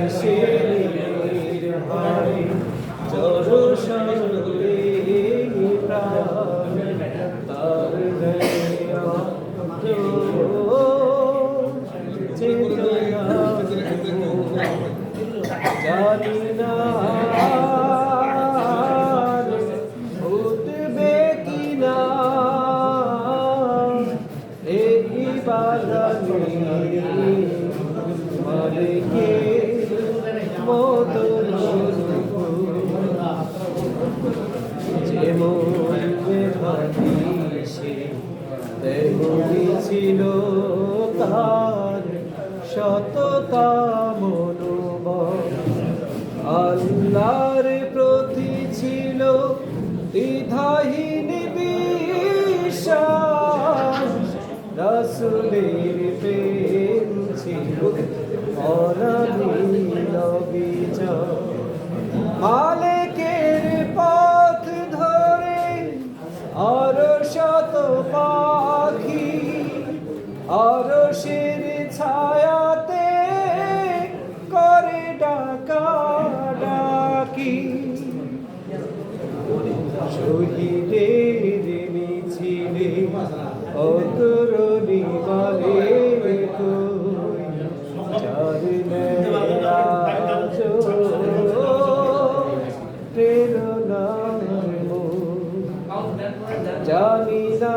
কিসের ভারে জড়সড়ে প্রাণ তার জানি না উঠবে কিনা এই বাগানে মালিকে মতো যেমন ভাবিসে তেমনি ছিল তার সততা মনোবল আল্লাহর প্রতি ছিল দ্বিধাহীন বিশ্বাস রাসূলের প্রেম ছিল অনাবিল বিচার মালিকের পথ ধরে আরো শত পাখি আরশের ছায়াতে করে ডাকাডাকি শহীদের মিছিলে অতরণী বলে চার প্রেরণার জানি না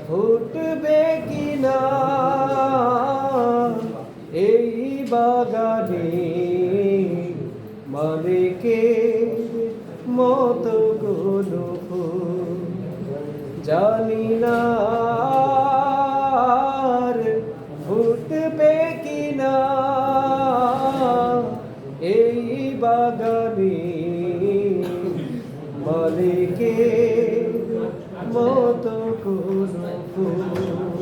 ফুটবে কিনা এই বাগানে মালিকের মতো কোনো ফুল জানি না ফুটবে কিনা এই বাগানে মালিকের মতো কোনো ফুল